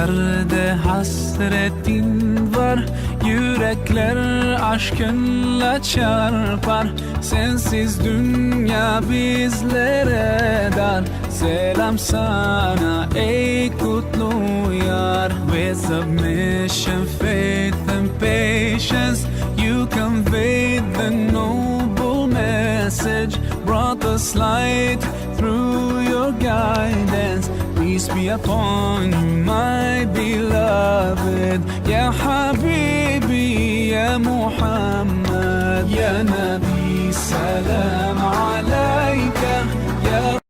Göklerde hasretin var, yürekler aşkınla çarpar. Sensiz dünya bizlere dar. Selam sana ey kutlu yar. With submission, faith and patience, you conveyed the noble message, brought us light through your guidance. Peace be upon you, my beloved. Ya Habibi, Ya Muhammad, Ya Nabi, salam alayka. Ya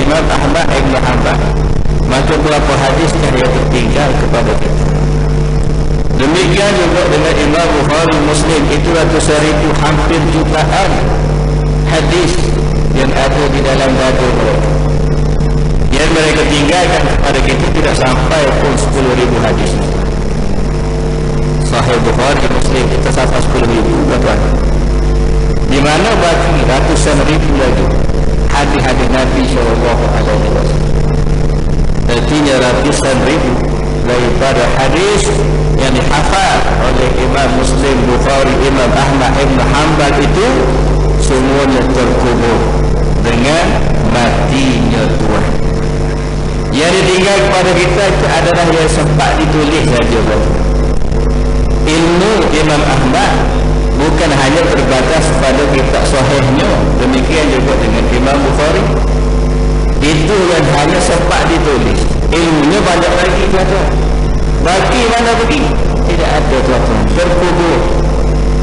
Imam Ahmad Ibn Hanbal maka pelapor hadisnya dia tertinggal kepada kita. Demikian juga dengan Imam Bukhari, Muslim, itu ratusan ribu, hampir jutaan hadis yang ada di dalam dada mereka. Yang mereka tinggalkan kepada kita tidak sampai pun 10,000 hadis. Sahih Bukhari, Muslim kita sampai 10,000, tuan-tuan. Di mana bagi ratusan ribu lagi hadis-hadis Nabi SAW. Artinya ratusan ribu daripada hadis yang dihafal oleh Imam Muslim, Bukhari, Imam Ahmad Ibn Hanbal itu semuanya terkubur dengan matinya Tuhan. Yang ditinggal kepada kita itu adalah yang sempat ditulis saja. Ilmu Imam Ahmad bukan hanya terbatas pada kitab sahihnya, demikian juga dengan Imam Bukhari. Itu yang hanya sempat ditulis. Ilmunya banyak lagi, tuan-tuan. Bagi mana pergi? Tidak ada, tuan-tuan. Terkubur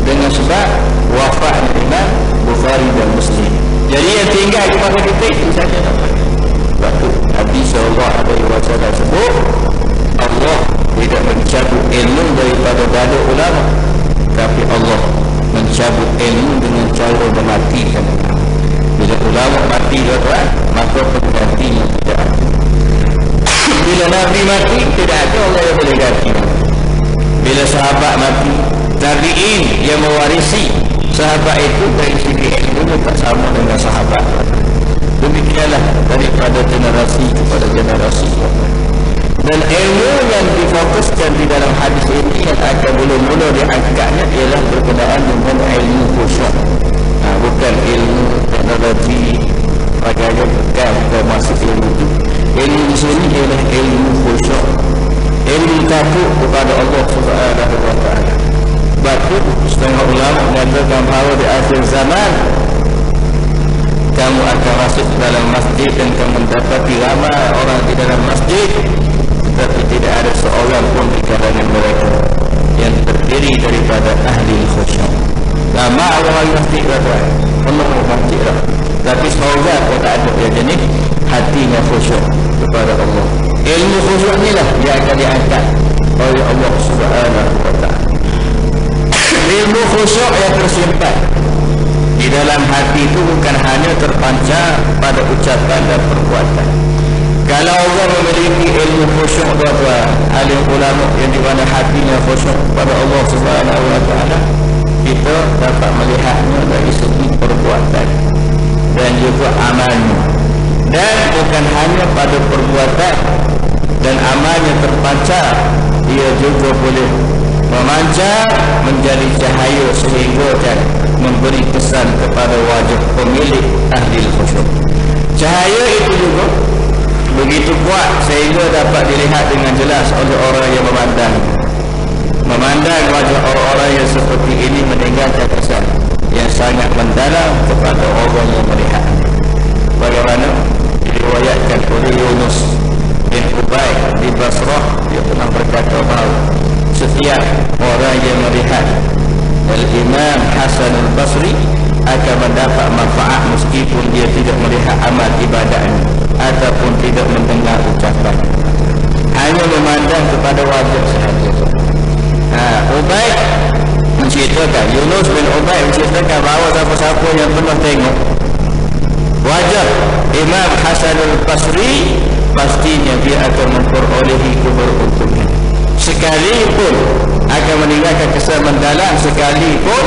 dengan sebab wafat Imam Bukhari dan Muslim. Jadi yang tinggal kepada kita itu saja, tuan-tuan. Waktu Nabi SAW sebut, Allah tidak mencabut ilmu daripada dada ulama, tapi Allah mencabut ilmu dengan cara mematikan. Bila ulama mati, tuan-tuan, maka penggantinya tidak ada. Bila Nabi mati, tidak ada Allah yang boleh ganti. Bila sahabat mati, tabi'in yang mewarisi sahabat itu dari segi ilmu tak sama dengan sahabat. Demikianlah daripada generasi kepada generasi. Dan ilmu yang difokuskan di dalam hadis ini yang akan mula-mula diangkatnya ialah berkenaan dengan ilmu khusyuk. Bukan ilmu teknologi bagaimana bukan masuk ilmu itu. Ilmu di sini ialah ilmu khusyuk, ilmu takut kepada Allah Subhanahu wa taala. Sebab setengah ulama mengatakan bahawa di akhir zaman kamu akan masuk ke dalam masjid dan kamu mendapati ramai orang di dalam masjid, tetapi tidak ada seorang pun di kalangan mereka yang terdiri daripada ahli khusyuk. Ramai orang masjid, tuan-tuan, penuh masjid lah, tapi seorang pun tak ada yang jenis hatinya khusyuk kepada Allah. Ilmu khusyuk inilah yang akan diangkat oleh Allah Subhanahu wa taala. Ilmu khusyuk yang tersimpan di dalam hati itu bukan hanya terpancar pada ucapan dan perbuatan. Kalau orang memiliki ilmu khusyuk, tuan-tuan, alim ulama yang di mana hatinya khusyuk pada Allah Subhanahu wa taala, kita dapat melihatnya dari segi perbuatan dan juga amalnya. Dan bukan hanya pada perbuatan dan amalnya terpancar, ia juga boleh memancar menjadi cahaya sehingga kan memberi kesan kepada wajah pemilik ahli khusyuk. Cahaya itu juga begitu kuat sehingga dapat dilihat dengan jelas oleh orang yang memandang wajah orang-orang yang seperti ini meninggalkan kesan yang sangat mendalam kepada orang yang melihat. Bagaimana diriwayatkan oleh Yunus bin Ubaid di Basrah, dia pernah berkata bahawa setiap orang yang melihat Al-Imam Hasan Al-Basri akan mendapat manfaat meskipun dia tidak melihat amal ibadahnya ataupun tidak mendengar ucapan, hanya memandang kepada wajah sahaja. Ubaid menceritakan, Yunus bin Ubaid menceritakan bahawa siapa-siapa yang pernah tengok wajah Imam Hasan Al-Basri, pastinya dia akan memperolehi keberuntungan. Sekalipun akan meninggalkan kesan mendalam, sekalipun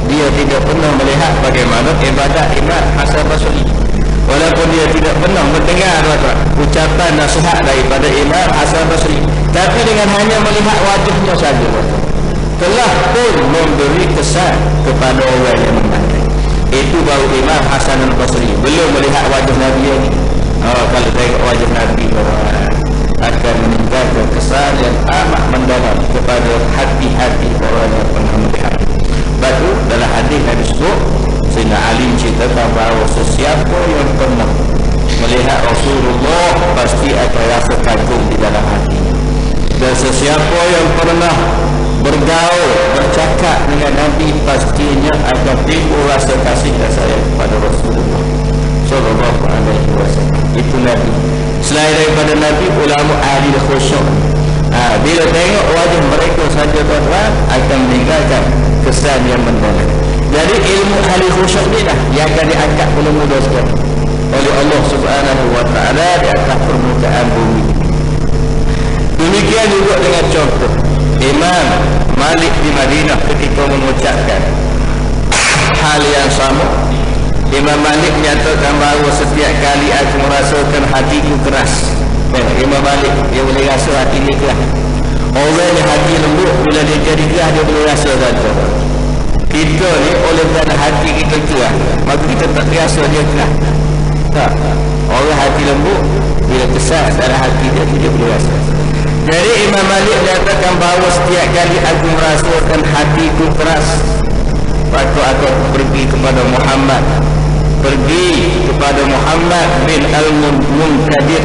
dia tidak pernah melihat bagaimana ibadat Imam Hasan Basri, walaupun dia tidak pernah mendengar ucapan nasihat daripada Imam Hasan Basri, tapi dengan hanya melihat wajahnya saja telah pun memberi kesan kepada orang yang memandang. Itu baru Imam Hasan Al-Basri, belum melihat wajah Nabi ini. Kalau tengok wajah Nabi akan meninggalkan kesan yang amat mendalam kepada hati-hati orang yang pernah melihat. Baru dalam hadis yang disebut, Sayyidina Ali ceritakan bahawa sesiapa yang pernah melihat Rasulullah pasti akan rasa kagum di dalam hati. Dan sesiapa yang pernah bergaul, bercakap dengan Nabi, pastinya akan timbul rasa kasih dan sayang kepada Rasulullah sallallahu alaihi wasallam. Itu Nabi. Selain daripada Nabi, ulama ahli khusyuk. Bila tengok wajah mereka saja tuan-tuan akan meninggalkan kesan yang mendalam. Jadi ilmu ahli khusyuk ni lah yang akan diangkat mula-mula sekali oleh Allah Subhanahu wa ta'ala di atas permukaan bumi. Demikian juga dengan contoh Imam Malik di Madinah ketika mengucapkan hal yang sama. Imam Malik menyatakan bahawa setiap kali aku merasakan hatiku keras. Imam Malik dia boleh rasa hati dia keras. Orang yang hati lembut bila dia jadi keras dia boleh rasa saja. Kita ni oleh kerana hati kita keras maka kita tak rasa dia keras. Tak. Orang hati lembut bila kesal dalam hati dia boleh rasa. Jadi Imam Malik menyatakan bahawa setiap kali aku merasakan hatiku keras maka aku pergi kepada Muhammad bin Al-Munkadir,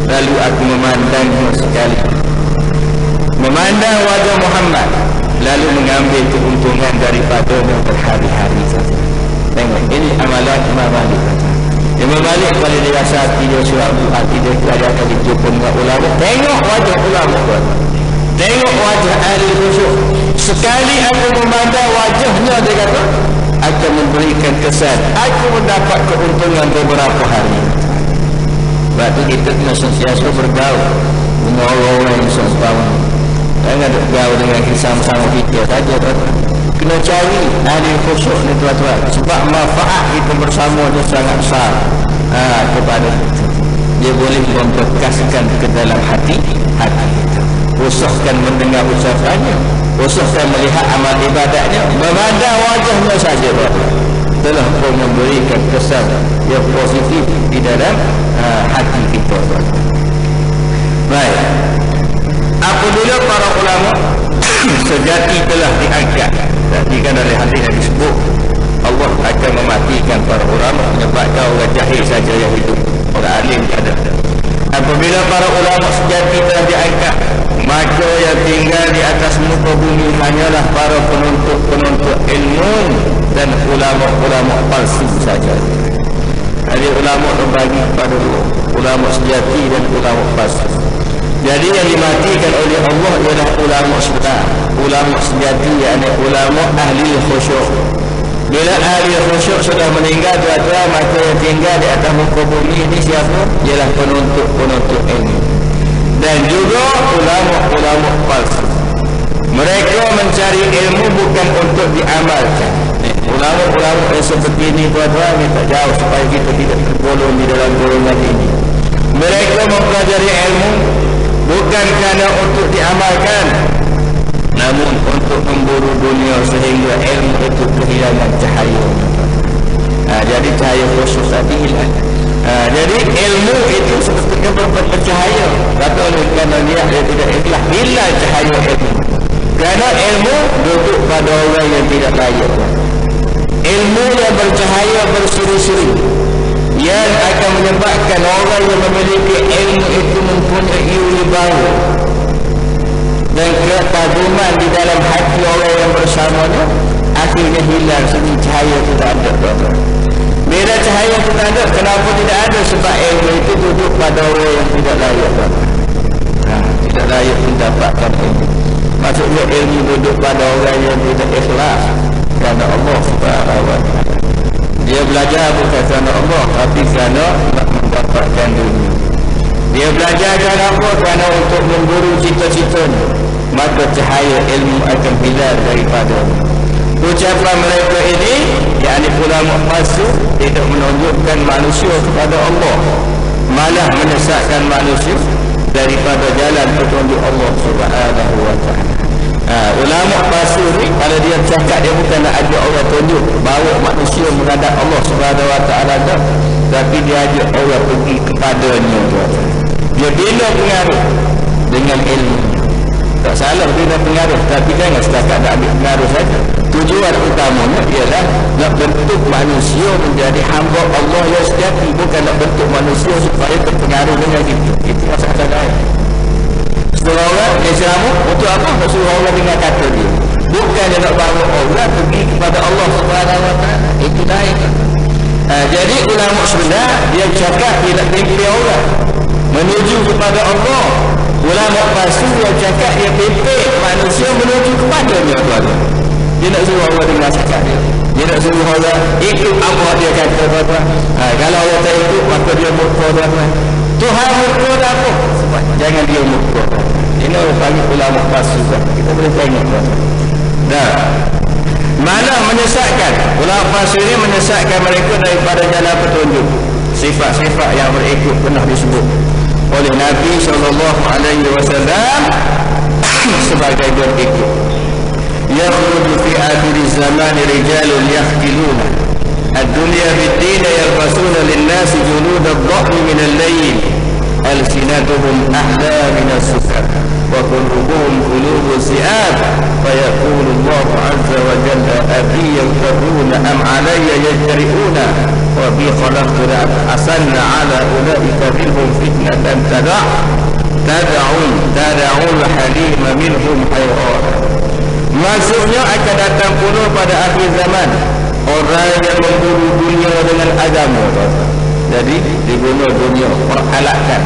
lalu aku memandangnya sekali, memandang wajah Muhammad, lalu mengambil keuntungan daripadanya berhari-hari saja. Tengok, ini amalan Imam Malik. Imam Malik kalau dia rasa hati dia surabu, hati dia akan dijumpa dengan ulama. Tengok wajah ulama tuan, tengok wajah ahli khusyuk. Sekali aku memandang wajahnya, dia kata akan memberikan kesan aku mendapat keuntungan beberapa hari. Sebab itu kita kena sentiasa bergaul dengan orang-orang yang seumpama. Jangan bergaul dengan kisah-kisah kita saja tuan. Kena cari ahli khusyuk ni tuan-tuan, sebab manfaat kita bersama dia sangat besar kepada kita. Dia boleh membekaskan ke dalam hati kita, usahkan mendengar ucapannya, usahkan melihat amal ibadahnya, memandang wajahnya saja telah pun memberikan kesan yang positif di dalam hati kita. Baik, apabila para ulama sejati telah diangkat, tadi kan dari hadis yang disebut Allah akan mematikan para ulama, menyebabkan orang jahil saja yang hidup, orang alim ada. Apabila para ulama sejati telah diangkat, maka yang tinggal di atas muka bumi hanyalah para penuntut ilmu dan ulama-ulama palsu saja. Jadi ulama terbagi kepada dua, ulama sejati dan ulama palsu. Jadi yang dimatikan oleh Allah ialah ulama sebenar, ulama sejati, yakni ulama ahli khusyuk. Bila ahli khusyuk sudah meninggal tuan-tuan, maka yang tinggal di atas muka bumi ini siapa? Ialah penuntut ilmu dan juga ulama-ulama palsu. Mereka mencari ilmu bukan untuk diamalkan. Ulama-ulama yang seperti ini tuan-tuan, minta jauh supaya kita tidak tergolong di dalam golongan ini. Mereka mempelajari ilmu bukan kerana untuk diamalkan, namun untuk memburu dunia sehingga ilmu itu kehilangan cahaya. Jadi cahaya khusus tadi hilang. Jadi ilmu itu seperti bercahaya, tapi oleh kerana dia tidak ikhlas, hilang cahaya ilmu. Kerana ilmu duduk pada orang yang tidak layak. Ilmu yang bercahaya berseri-seri yang akan menyebabkan orang yang memiliki ilmu itu mempunyai wibawa dan kekaguman di dalam hati orang yang bersamanya, akhirnya hilang seni cahaya itu tak ada. Bila cahaya itu tak ada, kenapa tidak ada? Sebab ilmu itu duduk pada orang yang tidak layak. Tidak layak mendapatkan ilmu. Maksudnya ilmu duduk pada orang yang tidak ikhlas kerana Allah Subhanahu wa ta'ala. Dia belajar bukan kerana Allah, tapi kerana nak mendapatkan dunia. Dia belajar kerana apa? Kerana untuk memburu cita-citanya, maka cahaya ilmu akan hilang daripada. Ucapan mereka ini, yakni ulama palsu, tidak menunjukkan manusia kepada Allah, malah menyesatkan manusia daripada jalan petunjuk Allah Subhanahu wa ta'ala. Ulama palsu ni, kalau dia cakap, dia bukan nak ajak orang tunjuk bawa manusia menghadap Allah Subhanahu wa ta'ala, tapi dia ajak orang pergi kepadanya. Dia bina pengaruh dengan ilmu. Tak salah bina pengaruh, tapi jangan setakat nak ambil pengaruh saja. Tujuan utamanya ialah nak bentuk manusia menjadi hamba Allah yang sejati, bukan nak bentuk manusia supaya terpengaruh dengan kita. Itu masalah lain. Suruh orang Islam untuk apa? Suruh orang dengan kata dia, bukan dia nak bawa orang pergi kepada Allah Subhanahu wa ta'ala. Itu lain. Jadi ulama sebenar dia cakap, dia nak pimpin orang menuju kepada Allah, Ulama palsu yang cakap dia pepek manusia menuju kepadanya, tuan-tuan. Dia nak suruh orang dengar cakap dia. Dia nak suruh orang ikut apa dia kata, tuan-tuan. Kalau orang tak ikut, maka dia murka, tuan-tuan. Tuhan murka dah apa? Sebab jangan dia murka. Ini orang panggil ulama palsu, tuan. Kita boleh tengok, tuan-tuan. Dah. Mana menyesatkan? Ulama palsu ini menyesatkan mereka daripada jalan petunjuk. Sifat-sifat yang berikut pernah disebut oleh Nabi SAW sebagai berikut. Yakhruju fi akhir zaman rijalun yakhtiluna ad-dunya bid-din yalbasuna lin-nasi julud ad-dha'n min al-layl alsinatuhum ahla min as-sukar wa qulubuhum qulubu si'ab fa yaqulu Allah 'azza wa jalla abi yaquluna am 'alayya yajri'una wa bi khalaqtu asanna 'ala ulaika minhum fitnatan tad'un halima minhum hayran. Maksudnya akan datang pula pada akhir zaman orang yang memburu dunia dengan agama. Jadi diguna dunia, peralatan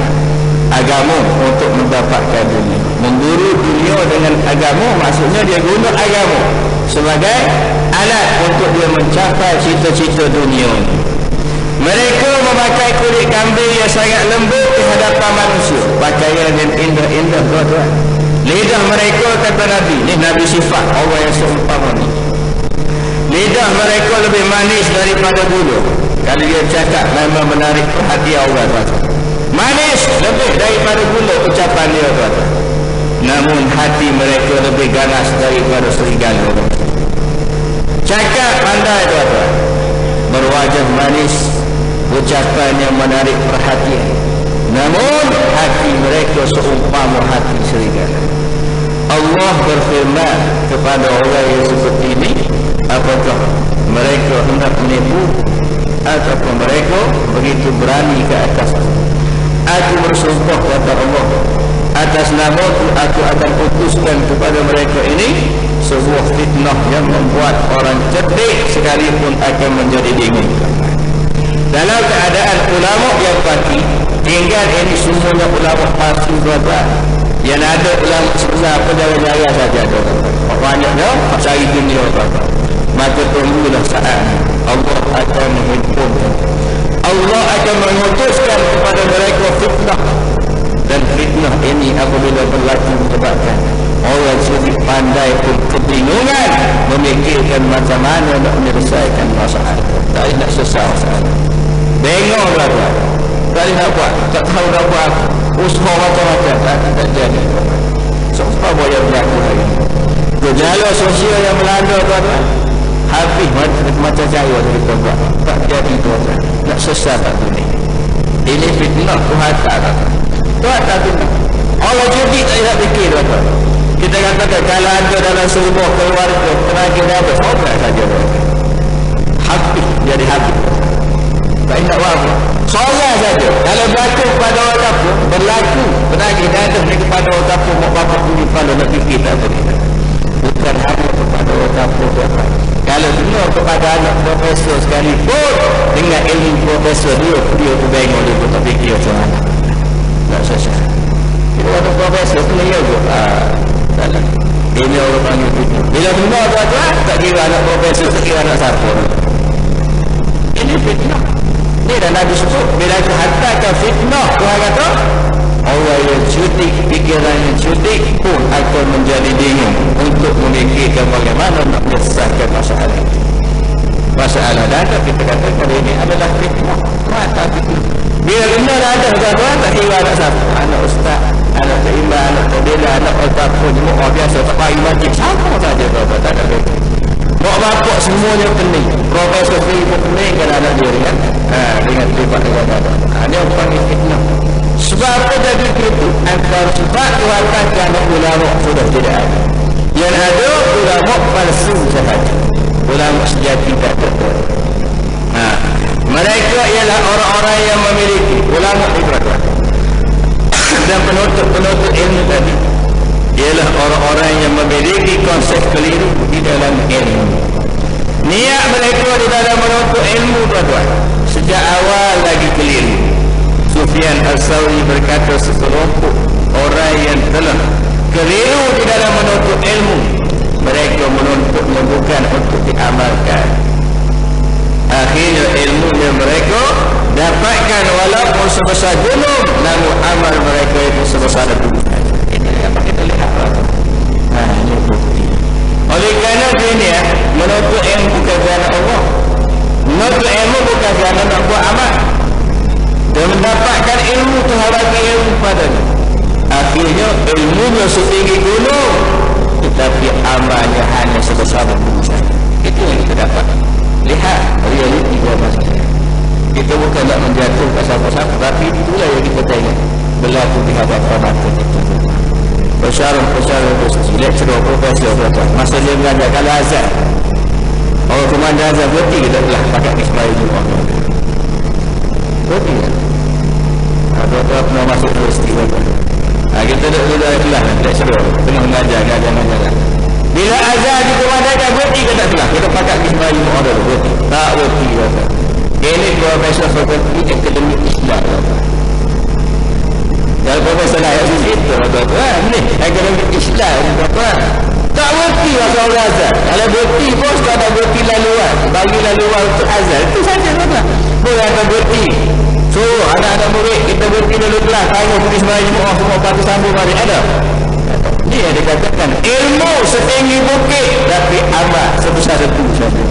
agama untuk mendapatkan dunia. Memburu dunia dengan agama, maksudnya dia guna agama sebagai alat untuk dia mencapai cita-cita dunia. Mereka memakai kulit kambing yang sangat lembut di hadapan manusia, pakaian yang indah-indah, tuan-tuan. Lidah mereka, kata Nabi, ni Nabi sifat orang yang seumpama ni, lidah mereka lebih manis daripada gula. Kalau dia cakap memang menarik perhatian orang, tuan-tuan. Manis lebih daripada gula ucapan dia, tuan-tuan. Namun hati mereka lebih ganas daripada serigala. Cakap pandai, tuan-tuan, berwajah manis, ucapan yang menarik perhatian, namun hati mereka seumpama hati serigala. Allah berfirman kepada orang yang seperti ini, apakah mereka hendak menipu ataupun mereka begitu berani ke atas aku bersumpah, kata Allah, atas namaku aku akan putuskan kepada mereka ini sebuah fitnah yang membuat orang cerdik sekalipun akan menjadi dingin. Dalam keadaan ulama yang pasti, tinggal ini semuanya ulama palsu, tuan-tuan. Yang ada ulama sebenar penjara-jara saja, tuan-tuan. Banyaknya cari dunia, tuan-tuan. Maka tunggulah saat Allah akan menghukum, Allah akan mengutuskan kepada mereka fitnah. Dan fitnah ini apabila berlaku menyebabkan orang sedikit pandai pun kebingungan memikirkan macam mana nak menyelesaikan masalah. Tak nak selesai masalah. Bengong lah, tuan. Tak nak buat, tak tahu nak buat, usaha macam-macam, tak jadi. Sebab apa yang berlaku hari ini? Gejala sosial yang melanda, tuan-tuan, habis macam cahaya kita buat, tak jadi, tuan-tuan. Nak selesai tak dunia. Ini fitnah Tuhan tak, tuan-tuan. Tuhan tak fitnah. Allah jadi tak nak fikir, tuan-tuan. Kita katakan kalau ada dalam sebuah keluarga tenaga habis, orang saja, tuan-tuan. Habis, jadi habis. Tak nak apa. Seorang saja. Kalau berlaku kepada orang kapur, berlaku penagih dadah kepada orang kapur, mak bapak punya kepala nak fikir tak boleh. Bukan hanya kepada orang kapur, tuan-tuan. Kalau benar kepada anak profesor sekalipun, dengan ilmu profesor dia tu bengong, dia pun tak fikir macam mana. Tak selesai. Bila ada profesor tu dia juga. Dalam ini orang panggil itu. Bila benar, tuan-tuan, tak kira anak profesor, tak kira anak siapa. Ini fitnah. Ini dah Nabi sebut, bila kehantarkan fitnah, Tuhan kata orang yang cutik, fikiran yang cutik pun akan menjadi bingung untuk memikirkan bagaimana nak menyelesaikan masalah itu. Masalah dada kita katakan ini adalah fitnah. Mata fitnah. Bila benar ada, tuan-tuan, tak kira anak siapa, anak ustaz, anak terima, anak pembela, anak otak pun, orang biasa tak payah majib, sama saja, tuan-tuan, tak ada beza. Mak bapak semuanya pening. Profesor sendiri pun pening kan anak dia, kan? Dengan terlibat dengan apa. Ini orang panggil fitnah. Sebab apa jadi begitu? Antara sebab Tuhan kerana ulama sudah tidak ada. Yang ada ulama palsu sahaja. Ulama sejati tak ada. Mereka ialah orang-orang yang memiliki ulama ibadah dan penuntut ilmu tadi ialah orang-orang yang memiliki konsep keliru di dalam ilmu. Niat mereka di dalam menuntut ilmu, tuan-tuan, sejak awal lagi keliru. Sufyan Al-Sawri berkata sekelompok orang yang telah keliru di dalam menuntut ilmu, mereka menuntutnya bukan untuk diamalkan. Akhirnya ilmu yang mereka dapatkan walaupun sebesar gunung, namun amal mereka itu sebesar gunung. Ini yang kita lihat. Ini bukti. Oleh kerana dunia menuntut ilmu bukan kerana Allah, menuntut ilmu bukan kerana nak buat amal, dan mendapatkan ilmu Tuhan bagi ilmu padanya. Akhirnya ilmunya setinggi gunung, tetapi amalnya hanya sebesar gunung saja. Itu yang kita dapat. Lihat realiti jawapan saya. Kita bukan nak menjatuhkan siapa-siapa, tapi itulah yang kita tengok berlaku di hadapan mata kita. Pesyarah lecturer, profesor, masa dia mengajar kalau azan, orang komandan azan berhenti kita telah pakai ismail Jumat berhenti kan? Tuan-tuan pernah masuk universiti kita dah kelas lecturer tengah mengajar bila azan di komandan berhenti kita tak kelas, kita pakai ismail Jumat berhenti, tak berhenti kata. Ini profesor fakulti akademik Islam. Kalau profesor nak ayat situ, ni akademik Islam, tak berhenti masa orang azan. Kalau berhenti, bos tak ada berhenti laluan, bagi laluan untuk azan, itu saja kata. Boleh akan berhenti. So, anak-anak murid, kita berhenti dulu kelas, tanya polis mari semua patu sambung mari, ada. Ini yang dikatakan, ilmu setinggi bukit, tapi amat sebesar itu saja.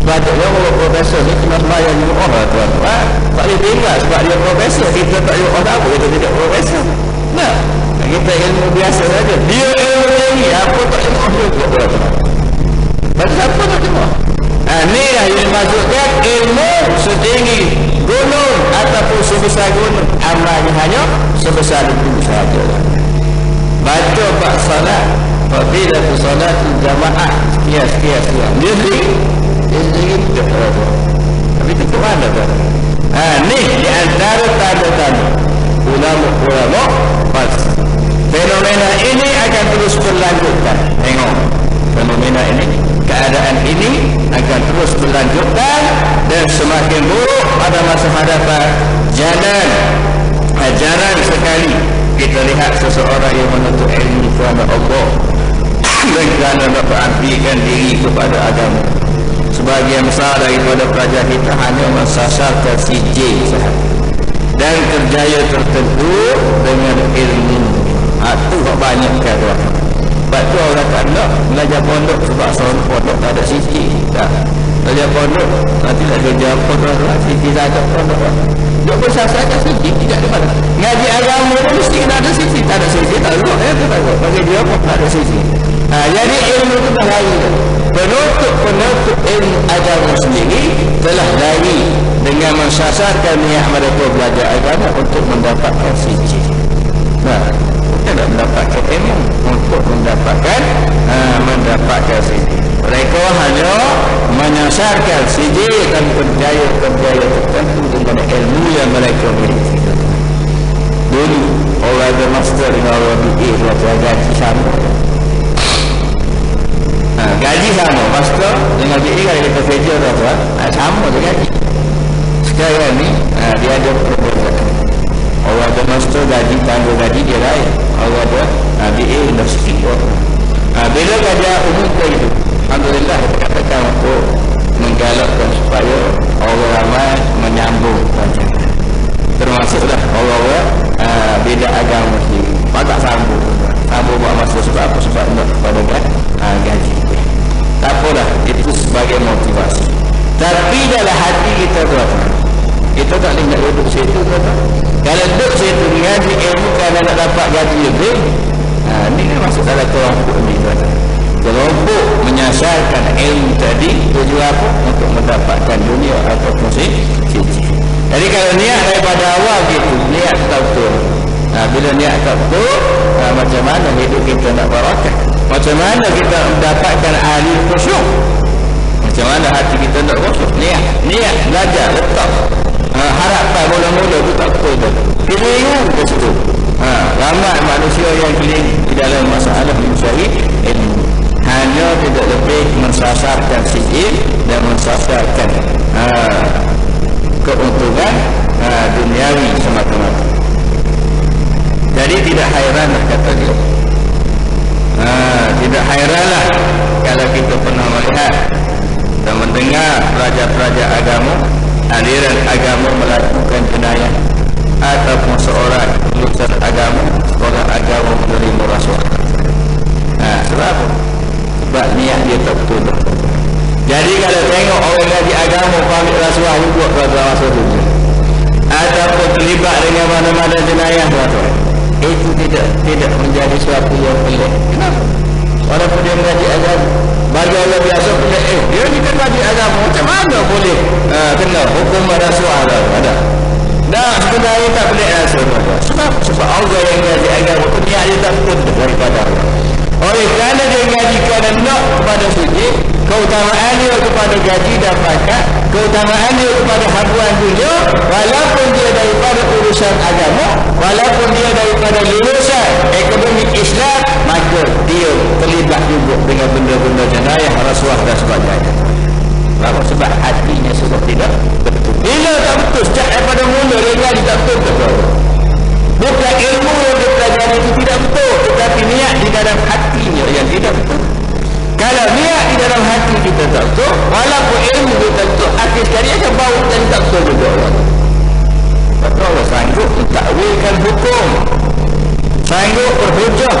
Sepatutnya kalau profesor ni kena sembahyang Jumaat lah tuan-tuan. Tak boleh tinggal sebab dia profesor. Kita tak Jumaat apa, kita tidak profesor. Nah, kita ilmu biasa saja. Dia ilmu tinggi, apa tak Jumaat juga tuan-tuan. Bagi siapa tak Jumaat? Ni lah yang dimaksudkan ilmu setinggi gunung ataupun sebesar gunung. Amalnya hanya sebesar itu saja. Baca bak salat, apabila tu salat jamaah, sekian. Dia sendiri tidak ada. Tapi itu ke mana tu? Ni di antara tanda-tanda ulama-ulama pas. Fenomena ini akan terus berlanjutkan. Tengok fenomena ini, keadaan ini akan terus berlanjutkan dan semakin buruk pada masa hadapan. Jarang sekali kita lihat seseorang yang menuntut ilmu kerana Allah dan kerana nak berabdikan diri kepada agama. Sebahagian besar daripada pelajar kita hanya mensasarkan CJ sahaja dan kerjaya tertentu dengan ilmu. Itu banyak kan tuan. Sebab tu orang tak nak belajar pondok sebab seorang pondok tak ada CJ. Tak. Belajar pondok nanti nak kerja pondok CJ tak ada pondok. Dia bersasarkan CJ tidak ada mana. Ngaji agama pun mesti kena ada CJ. Tak ada CJ tak ada. Bagi dia pun tak ada CJ. Jadi ilmu itu bahaya. Penuntut ilmu agama sendiri telah lari dengan mensasarkan niat mereka belajar agama untuk mendapatkan CJ. Bukan nak mendapatkan ilmu, untuk mendapatkan CJ. Mereka hanya menyasarkan CJ dan kerjaya tertentu dengan ilmu yang mereka miliki. Dulu orang ada master dengan orang BA belajar gaji sama. Gaji sama, master dengan BA kalau kita kerja tuan-tuan, sama je gaji. Sekarang ni dia ada perbezaan. Orang ada master gaji, tanggung gaji dia lain. Orang ada BA industri. Bila gaji umum itu, alhamdulillah katakan untuk menggalakkan supaya orang ramai menyambung rancangan. Termasuklah orang-orang beda agama sendiri. Tak sambung buat masa sebab apa? Sebab nak kepada gaji. Tak apalah, itu sebagai motivasi. Tapi dalam hati kita tuan-tuan, kita tak boleh nak duduk situ tuan-tuan. Kalau duduk situ ngaji ilmu kerana nak dapat gaji lebih, ini kan masuk dalam kelompok ni tuan-tuan. Kelompok menyasarkan ilmu tadi tujuan apa? Untuk mendapatkan dunia ataupun CJ. Jadi kalau niat daripada awal gitu, niat tak betul. Bila niat tak betul, macam mana hidup kita nak barakah? Macam mana kita mendapatkan ahli khusyuk? Macam mana hati kita nak khusyuk? Niat belajar letak. Harapan mula-mula itu tak betul tu. Keliru ke situ. Ramai manusia yang keliru di dalam masalah mencari ilmu. Hanya tidak lebih mensasarkan sihir dan mensasarkan keuntungan duniawi semata-mata. Jadi tidak hairanlah kata dia. Tidak hairanlah kalau kita pernah melihat dan mendengar raja-raja agama, aliran agama melakukan jenayah ataupun seorang lulusan agama, sekolah agama menerima rasuah. Sebab apa? Sebab niat dia tak betul. Jadi kalau tengok orang ngaji agama ambil rasuah juga tuan-tuan rasuah juga, ataupun terlibat dengan mana-mana jenayah tuan-tuan, itu tidak menjadi suatu yang pelik. Kenapa? Walaupun dia mengaji agama, bagi orang biasa punya dia ni kan ngaji agama, macam mana boleh kena hukum rasuah? Ada. Dah sebenarnya tak pelik rasuah. Sebab Allah yang ngaji agama tu niat dia tak betul daripada Allah. Oleh kerana dia ngaji kerana nak kepada suci, keutamaan dia kepada gaji dan pangkat, keutamaan dia kepada habuan dunia, walaupun dia daripada urusan agama, walaupun dia daripada lulusan ekonomi Islam, maka dia terlibat juga dengan benda-benda jenayah, rasuah dan sebagainya. Sebab hatinya sudah tidak betul. Bila tak betul, sejak daripada mula dia ngaji tak betul. Bukan ilmu yang dia pelajari itu tidak betul, tetapi niat di dalam hatinya yang tidak betul. Kalau niat di dalam hati kita tak betul, walaupun ilmu kita betul, akhir sekali akan bau dan tak betul juga. Maka Allah sanggup mentakwilkan hukum, sanggup berhujah,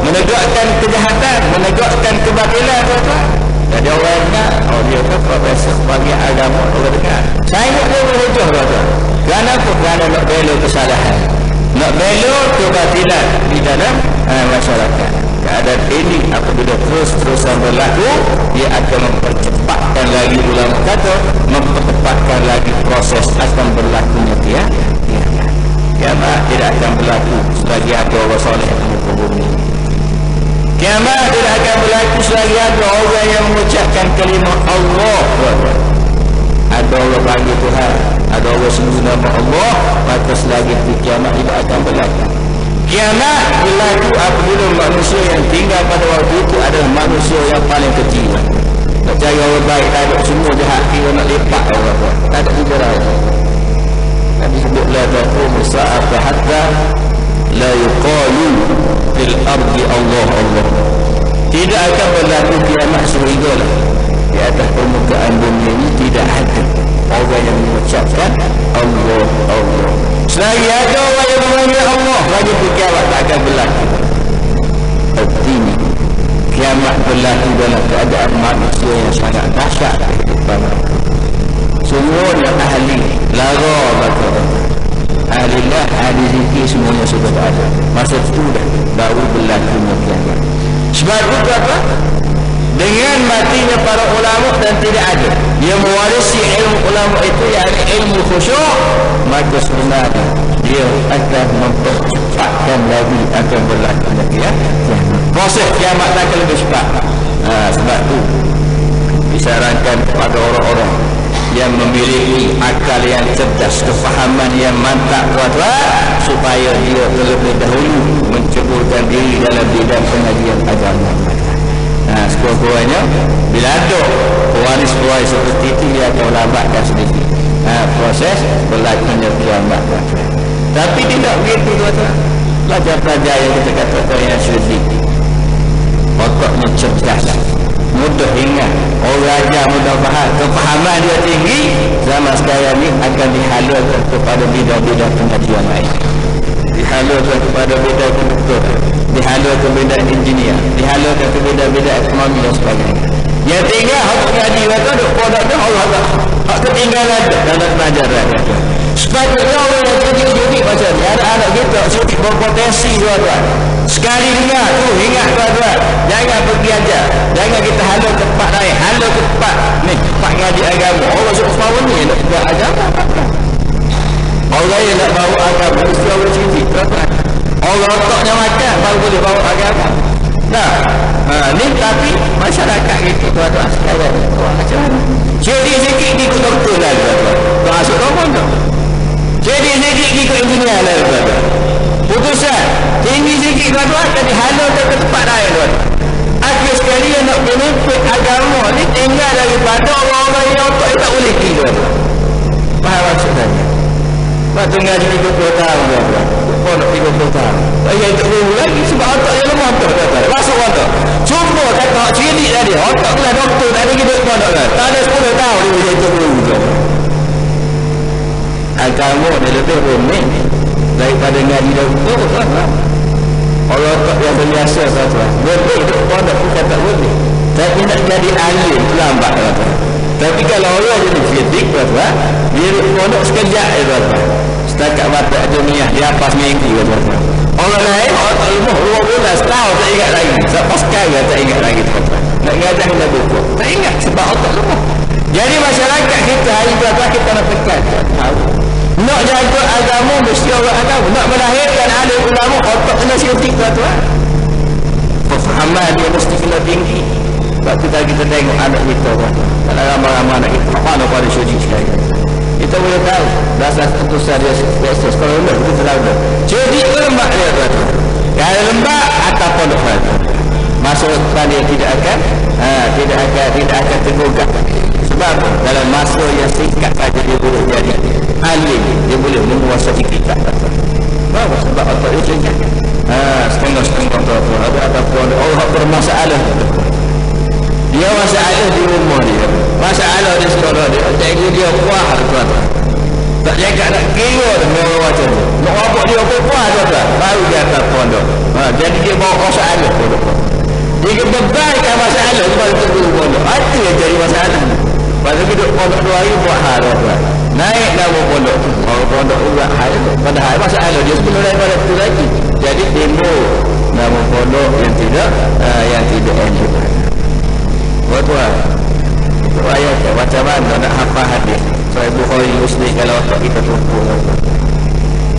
menegakkan kejahatan, menegakkan kebatilan. Jadi orang ingat, dia kan profesor bagi agama, orang dengar sanggup dia berhujah. Kenapa? Kerana nak bela kesalahan, nak bela kebatilan di dalam masyarakat. Keadaan ini apabila terus-terusan berlaku, dia akan mempercepatkan lagi, ulama kata, mempercepatkan lagi proses akan berlakunya kiamat. Tidak akan berlaku selagi ada orang soleh di muka bumi. Kiamat tidak akan berlaku selagi ada orang yang mengucapkan kalimah Allah. Ada orang bagi Tuhan, ada orang sebut nama Allah, maka selagi itu kiamat tidak akan berlaku. Kiamat berlaku apabila manusia yang tinggal pada waktu itu adalah manusia yang paling kecil. Tak cari orang baik, tak ada, semua jahat, kira nak lepak orang tu. Tak ada juga lah. Nabi sebut la taqum sa'ata hatta la yuqalu fil ardi Allah Allah. Tidak akan berlaku kiamat sehinggalah di atas permukaan bumi ini tidak ada orang yang mengucapkan Allah Allah. Selagi ada orang yang memanggil Allah, lagi pun kiamat tak akan berlaku. Artinya kiamat berlaku dalam keadaan manusia yang sangat dahsyat kehidupan mereka. Semuanya ahli lara baka, ahlilah, ahli zikir, semuanya sudah ada. Masa itu dah baru berlakunya kiamat. Sebab itu apa? Dengan matinya para ulama dan tidak ada yang mewarisi ilmu ulama itu, yakni ilmu khusyuk, maka sebenarnya dia akan mempercepatkan lagi akan berlakunya kiamat. Proses kiamat akan lebih cepat. Sebab itu disarankan kepada orang-orang yang memiliki akal yang cerdas, kefahaman yang mantap supaya dia terlebih dahulu menceburkan diri dalam bidang pengajian agama. Sekurang-kurangnya bila ada pewaris-pewaris seperti itu, dia akan lambatkan sedikit proses berlakunya kiamat. Tapi tidak begitu tuan-tuan. Pelajar-pelajar yang kita katakan yang cerdik, otaknya cerdas, mudah ingat, orang ajar mudah faham, kefahaman dia tinggi, zaman sekarang ini akan dihalalkan kepada bidang-bidang pengajian lain, dihalalkan kepada bidang kedokteran, dihalalkan bidang engineer, dihalalkan ke bidang-bidang ekonomi dan sebagainya. Yang tinggal hak ngaji kata duk produk dah Allah tak. Hak ketinggalan dalam pelajaran. Sepatutnya orang yang kerja macam ni, anak-anak kita sedikit berpotensi tuan-tuan. Sekali dengar tu ingat tuan-tuan, jangan pergi aja, jangan kita halau ke tempat lain, halau ke tempat ni, tempat ngaji agama. Orang suruh tahun ni nak buat agama. Orang yang nak bawa agama mesti orang cerdik tuan-tuan. Orang otaknya makan baru boleh bawa agama. Ni tapi masyarakat kita tuan-tuan sekarang macam mana? Jadi sikit ikut doktor lah tuan-tuan. Tak masuk rumah tak? Jadi sikit ikut engineer lah tuan-tuan. Putusan tinggi sikit tuan-tuan akan dihalau ke tempat lain tuan-tuan. Akhir sekali yang nak benefit agama ni tinggal daripada orang-orang yang otak tak boleh pergi tuan-tuan. Faham maksud saya? Waktu ngaji 30 tahun tuan-tuan. Pondok 30 tahun. Saya tak boleh lagi sebab otak dia lemah tuan-tuan. Masuk otak. Cuma kata cilik tadi, otak lah doktor tak ada hidup pondok lah. Tak ada 10 tahun dia boleh itu dulu. Agama dia lebih rumit daripada ngaji doktor tuan-tuan. Orang otak yang biasa tuan-tuan. Boleh hidup pondok pun kata boleh. Tapi nak jadi alim lambat tuan-tuan. Tapi kalau orang jadi cerdik tuan-tuan, dia pondok sekejap tuan-tuan. Setakat mata dunia dia apa seminggu tuan-tuan. Orang lain orang tak lemah 2 bulan setahun tak ingat lagi. Sampai sekarang tak ingat lagi tuan-tuan. Nak ngajar kita buku tak ingat sebab otak lemah. Jadi masyarakat kita hari tuan-tuan kita nak tekan tahu. Nak jaga agama mesti orang agama. Nak melahirkan alim ulama otak kena cerdik tuan-tuan. Pemahaman dia mesti kena tinggi. Sebab kita tengok anak kita tuan-tuan. Kalau ramai-ramai anak kita mana pada syuji sekali. Kita boleh tahu dasar keputusan dia biasa sekolah rendah kita tahu dah. Jadi lembak dia tuan-tuan. Kalau lembak atau pondok tuan-tuan. Masa depan dia tidak akan tergugah. Sebab dalam masa yang singkat saja dia boleh jadi alim, dia boleh menguasai kitab tuan-tuan. Bagus sebab otak dia tinggi. Setengah-setengah tuan-tuan. Ada pondok Allah bermasalah. Dia masalah di rumah dia, masalah di sekolah dia, cikgu dia puas tuan-tuan. Tak jaga nak kira dengan orang macam tu. Nak rabuk dia puas tuan-tuan, baru dia akan pondok. Jadi dia bawa masalah pondok. Dia bebankan masalah sebab itu dulu pondok. Itu yang jadi masalah. Pada hidup pondok 2 hari buat hal tuan-tuan. Naik nama pondok. Orang pondok buat hal tu. Padahal masalah dia sebelum daripada itu lagi. Jadi timbul nama pondok yang tidak elok. Tuan-tuan, itu ayat macam mana nak hafal hadis. Sahih Bukhari Muslim kalau otak kita tumpul.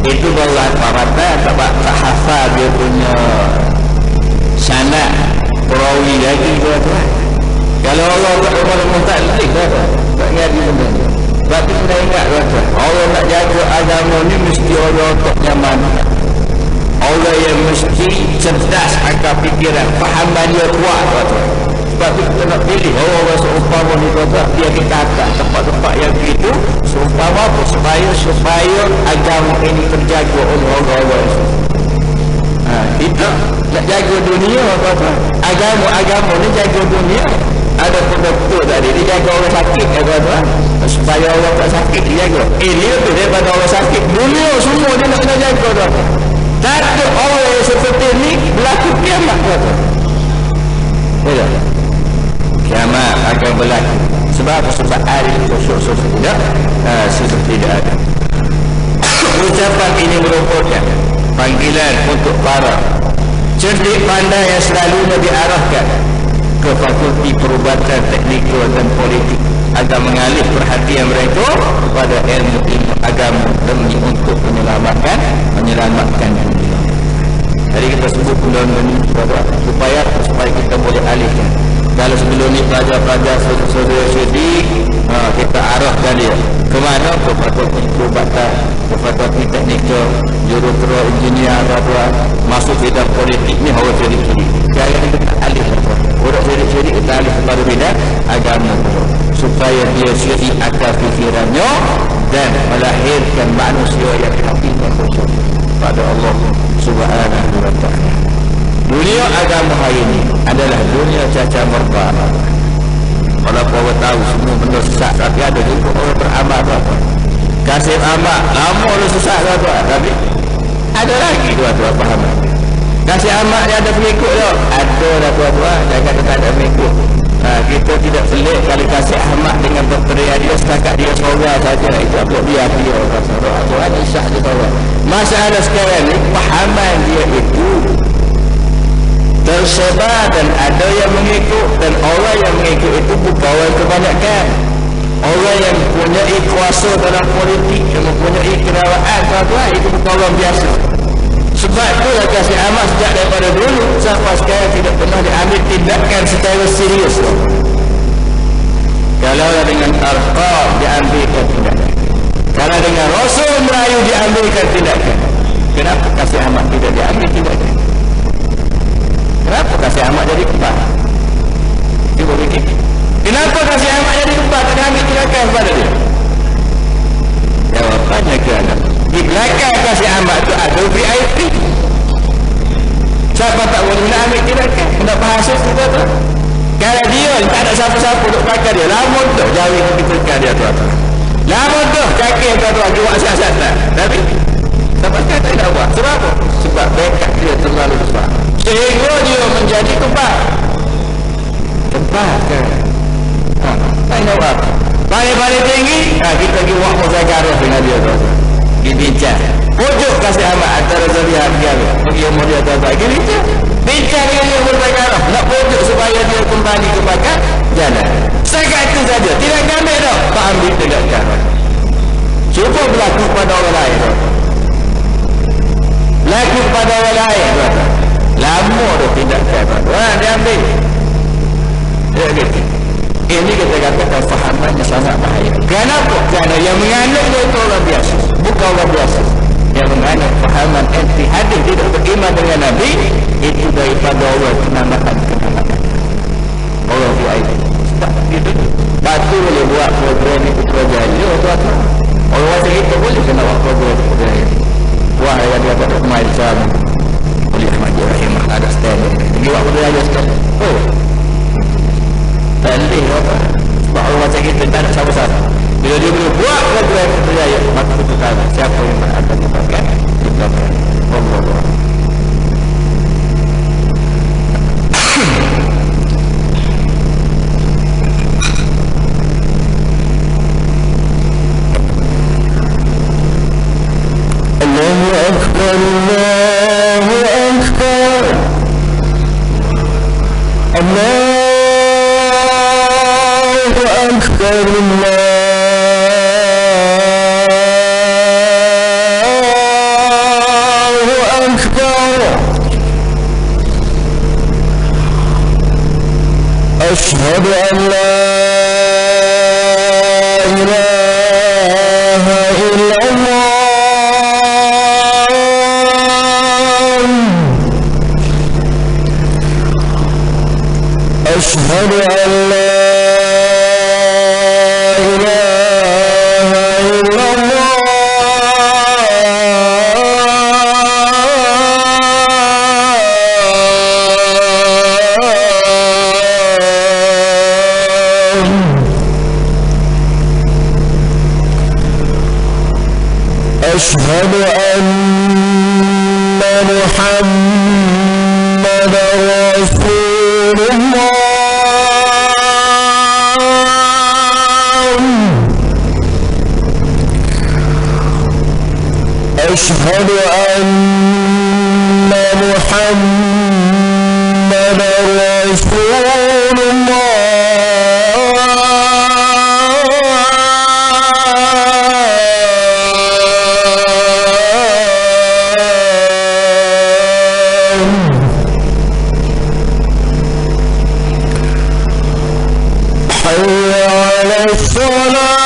Itu baru apa-apa tak hafal dia punya sanad perawi lagi tuan-tuan. Kalau Allah tak muntalik tuan-tuan, tak ngaji benda ni. Sebab itu kena ingat tuan-tuan, Allah nak jaga agama ni mesti orang otak nyaman. Allah yang mesti cerdas akal fikiran, fahaman dia kuat tuan-tuan. Sebab itu kita nak pilih orang-orang seumpama ni tuan-tuan, dia kita akan tempat-tempat yang begitu seumpama apa? Supaya agama ini terjaga oleh orang-orang itu. Kita nak jaga dunia tuan-tuan. Agama ni jaga dunia. Ada doktor tadi dia jaga orang sakit tuan-tuan. Supaya orang tak sakit dia jaga. Ini lebih daripada orang sakit. Dunia semua dia nak kena jaga tuan-tuan. Tak ada orang yang seperti ni berlaku kiamat tuan-tuan. Ya. Kiamat akan berlaku. Sebab hari sosok tidak tidak ada. Ucapan ini merupakan panggilan untuk para cerdik pandai yang selalu diarahkan ke fakulti perubatan teknikal dan politik agar mengalih perhatian mereka kepada ilmu agama demi untuk menyelamatkan dunia. Jadi kita sebut undang-undang ini supaya kita boleh alihkan. Kalau sebelum ni pelajar-pelajar saudara syedi kita arahkan dia ke mana? Ke fakulti perubatan, ke fakulti teknikal, jurutera, engineer masuk bidang politik ni orang syedi-syedi. Sekarang ni kita alih orang syedi-syedi kita alih kepada bidang agama supaya dia syedi akal fikirannya dan melahirkan manusia yang hakiki khusyuk pada Allah Subhanahu wa ta'ala. Dunia agama hari ini adalah dunia caca merbak. Kalau orang tahu semua benda sesat, tapi ada juga orang beramal tuan-tuan. Kasih amal lama lu sesat tuan-tuan, tapi ada lagi tuan-tuan faham. Kasih amal dia ada pengikut dia, ada dah tuan-tuan. Jangan tak ada pengikut. Kita tidak pelik kalau kasih amal dengan berteriak dia setakat dia seorang saja. Itu apa dia Tuhan isyak dia tuan-tuan. Masalah sekarang ni pahaman dia itu tersebar dan ada yang mengikut, dan orang yang mengikut itu bukan orang kebanyakan. Orang yang mempunyai kuasa dalam politik, yang mempunyai kerawaan tuan-tuan, itu bukan orang biasa. Sebab itulah kasih amat sejak daripada dulu sampai sekarang tidak pernah diambil tindakan secara serius. Kalau dengan arqam diambilkan tindakan, kalau dengan Rasul Melayu diambilkan tindakan, kenapa kasih amat tidak diambil tindakan? Kenapa kasih amat jadi kebal? Cuba fikir. Kenapa kasih amat jadi kebal tak ambil tindakan kepada dia? Jawapannya kerana tindakan kena bahasa kita tu. Kalau dia tak ada siapa-siapa untuk pakai dia, lama tu jauh kita pakai dia tu. Lama tu kaki tu jual siasat lah. Tapi sampai kata tak buat. Sebab apa? Sebab bekat dia terlalu besar. Sehingga dia menjadi tempat kan. Tak nak buat. Paling tinggi, kita pergi buat muzakarah dengan dia tu. Dibincang. Pujuk kasih amat antara Zaliha dia. Pergi umur dia tu. Pergi bincang dengan dia muzakarah. Nak pujuk supaya dia kembali ke bakat jalan. Setakat itu saja. Tidak ambil dah. Tak ambil tindakan. Cuba berlaku pada orang lain. Berlaku pada orang lain. Lama dah tindakan. Dia ambil. Ya gitu. Ini kita katakan fahamannya sangat bahaya. Kenapa? Kerana yang menganutnya itu orang biasa. Bukan orang biasa. Yang menganut fahaman anti hadis tidak beriman dengan Nabi, itu daripada orang kenamakan. Orang VIP. Sebab itu batu boleh buat program itu program dia tuan-tuan. Orang macam kita boleh kena buat program ini. Wah yang dia dapat main sama boleh Ahmad Rahimah ada stand dia buat program dia sekali. Oh tak boleh apa. Sebab orang macam kita tak ada siapa-siapa. Bila dia boleh buat program berjaya, maka kita tahu siapa yang akan dipakai. Kita akan Allah. Allahu Akbar, Allahu Akbar, Allahu Akbar, Allahu Akbar. Ashhadu an la ilaha illallah. أشهد أن لا إله إلا الله. أشهد أن محمدا رسول الله. أشهد أن محمدا رسول الله. حي على الصلاة.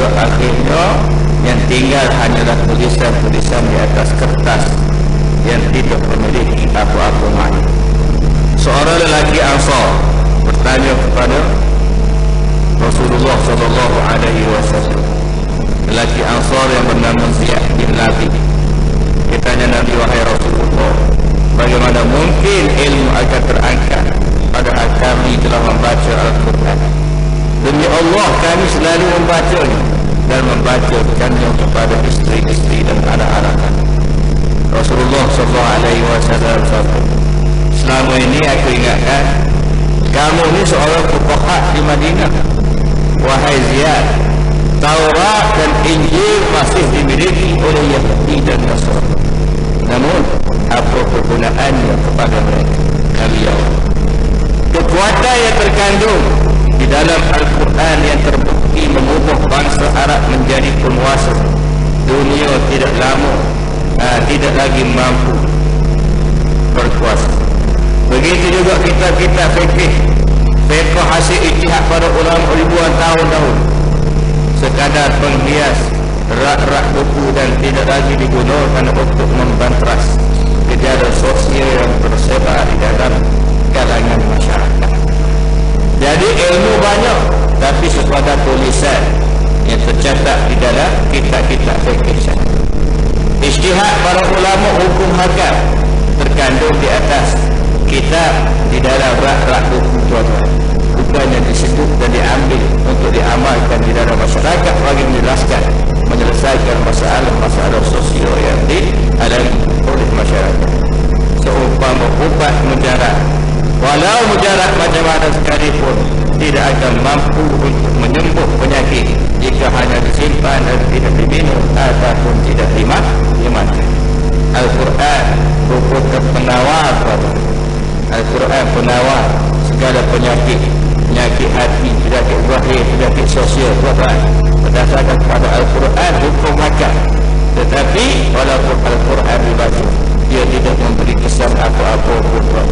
sehingga akhirnya yang tinggal hanyalah tulisan-tulisan di atas kertas yang tidak memiliki apa-apa makna. Seorang lelaki Ansar bertanya kepada Rasulullah sallallahu alaihi wasallam. Lelaki Ansar yang bernama Ziyad bin Labi. Dia tanya Nabi, wahai Rasulullah, bagaimana mungkin ilmu akan terangkat padahal kami telah membaca Al-Quran. Demi Allah, kami selalu membacanya dan membacakannya kepada isteri-isteri dan anak-anak kami. Rasulullah sallallahu alaihi wasallam bersabda, selama ini aku ingatkan kamu ni seorang fuqaha di Madinah. Wahai Ziyad, Taurat dan Injil masih dimiliki oleh Yahudi dan Nasrani. Namun apa kegunaannya kepada mereka? Kalian kekuatan yang terkandung di dalam Al-Quran yang terbukti mengubah bangsa Arab menjadi penguasa dunia tidak tidak lagi mampu berkuasa. Begitu juga kitab-kitab fikih hasil ijtihad para ulama ribuan tahun dahulu, sekadar penghias rak-rak buku dan tidak lagi digunakan untuk membantras gejala sosial yang tersebar di dalam kalangan masyarakat. Jadi ilmu banyak, tapi sekadar tulisan yang tercatat di dalam kitab-kitab fikih saja. Ijtihad para ulama hukum hakam terkandung di atas kitab di dalam rak-rak buku tuan-tuan. Bukannya disebut dan diambil untuk diamalkan di dalam masyarakat bagi menjelaskan, menyelesaikan masalah-masalah sosial yang dialami oleh masyarakat. Seumpama ubat mujarab, walau mujarab macam mana sekalipun, tidak akan mampu untuk menyembuh penyakit jika hanya disimpan dan tidak diminum ataupun tidak dimakan. Al-Quran merupakan penawar. Al-Quran penawar segala penyakit hati, penyakit zahir, penyakit sosial, berdasarkan kepada Al-Quran hukum hakam. Tetapi walaupun Al-Quran dibaca, dia tidak memberi kesan apa-apa pun.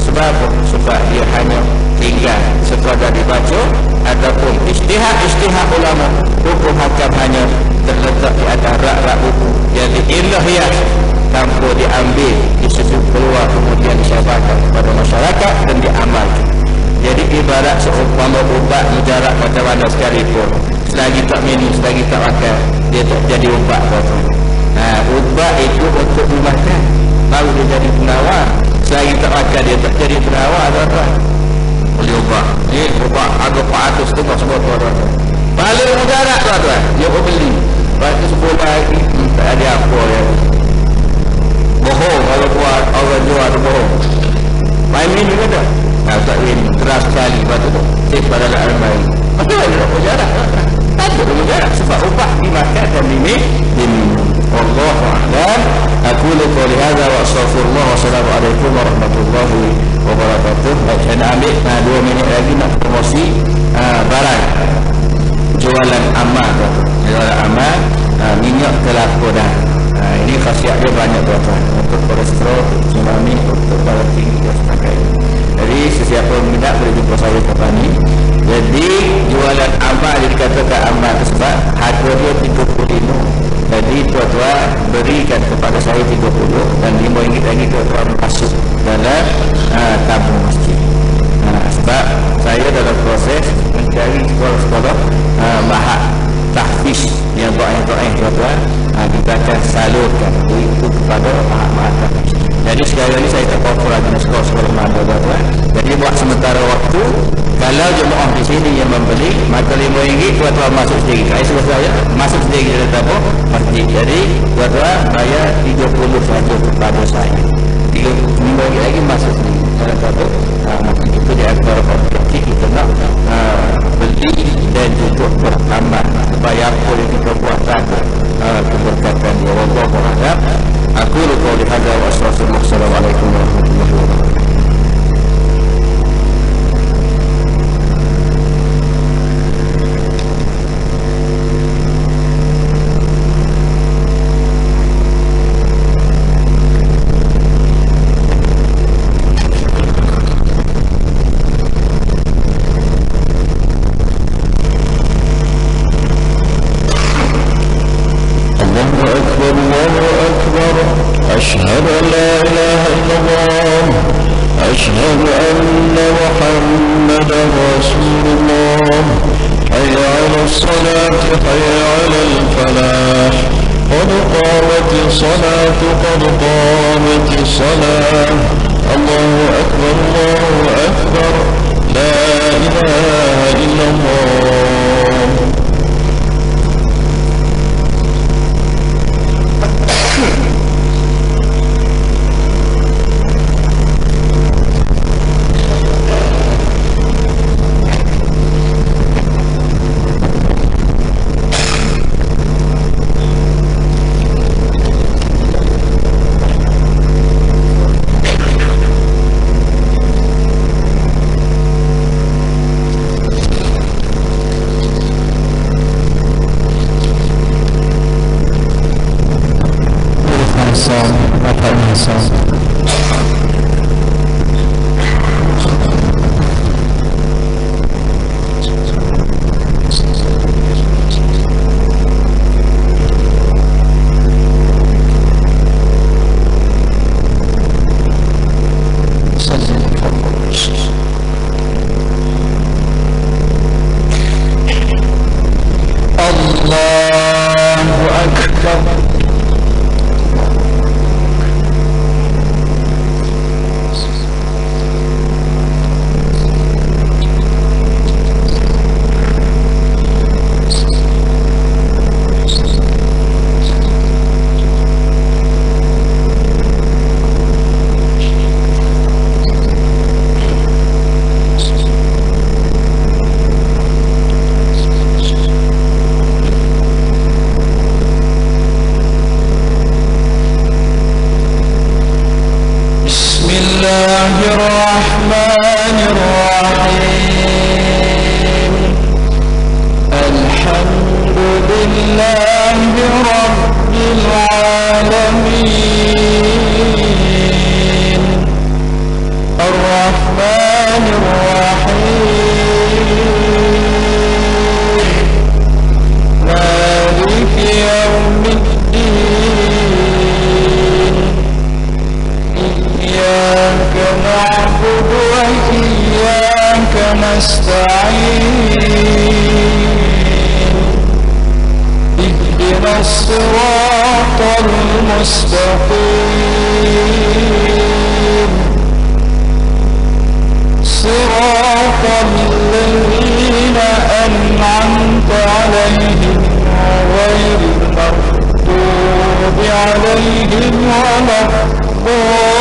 Sebab dia hanya tinggal sekadar dibaca ataupun ijtihad ulama. Hukum hakam hanya terletak di atas rak-rak buku yang diilahiyah tanpa diambil, disesuai keluar, kemudian disabarkan kepada masyarakat dan diamalkan. Jadi ibarat seumpama ubat mujarab macam mana sekalipun, selagi tak minum, selagi tak makan, dia tak jadi ubat. Ubat itu untuk dimakan, baru dia jadi penawar. Selagi tak makan, dia tak jadi penawar. Boleh ubat ni, ubat harga 400 tu semua tuan-tuan. Paling mujarab tuan-tuan, dia beli. Lepas tu sebuah lagi, tak ada apa ya. Bohong kalau buat orang jual tu bohong. Main minum ke tak? Tak minum, keras sekali. Lepas tu cek pada dalam main. Betul ada mujarab. Tak ada mujarab sebab ubat dimakan dan diminum. Wallahu a'lam. Aqulu qouli hadza wa astaghfirullah wa assalamu alaikum warahmatullahi wabarakatuh. Baik, saya nak ambil 2 minit lagi nak promosi barang jualan amal. Jualan amal minyak kelapa dah. Ini khasiat dia banyak tuan-tuan, untuk kolesterol, tsunami, untuk darah tinggi dan sebagainya. Jadi sesiapa minat boleh jumpa saya kapan ni. Jadi jualan amal dikatakan amal sebab harga dia 35. Jadi tuan-tuan berikan kepada saya 30 dan RM5 lagi tuan-tuan masuk dalam tabung masjid. Sebab saya dalam proses mencari sekolah-sekolah mahat tahfiz yang doa-doa tuan-tuan, kita akan salurkan itu kepada mahat tahfiz. Jadi sekali lagi saya tak offer lagi sekolah-sekolah mahat tuan-tuan. Jadi buat sementara waktu, kalau jemaah di sini yang membeli, maka RM5 tuan-tuan masuk sendiri. Saya suruh saya masuk sendiri dalam tabung masjid. Jadi tuan-tuan bayar 30 saja kepada saya. RM5 lagi masuk sendiri dalam tabung masjid. Itu di antara objektif kita nak beli dan juga beramal supaya apa yang kita buat tadi keberkatan dia. Wallahu a'lam. Aku qouli hadza wa astaghfirullah. Assalamualaikum warahmatullahi wabarakatuh. أشهد أن محمدا رسول الله حي على الصلاة حي على الفلاح قد قامت الصلاة قد قامت الصلاة الله أكبر لا إله إلا الله. عليهم ولا الضالين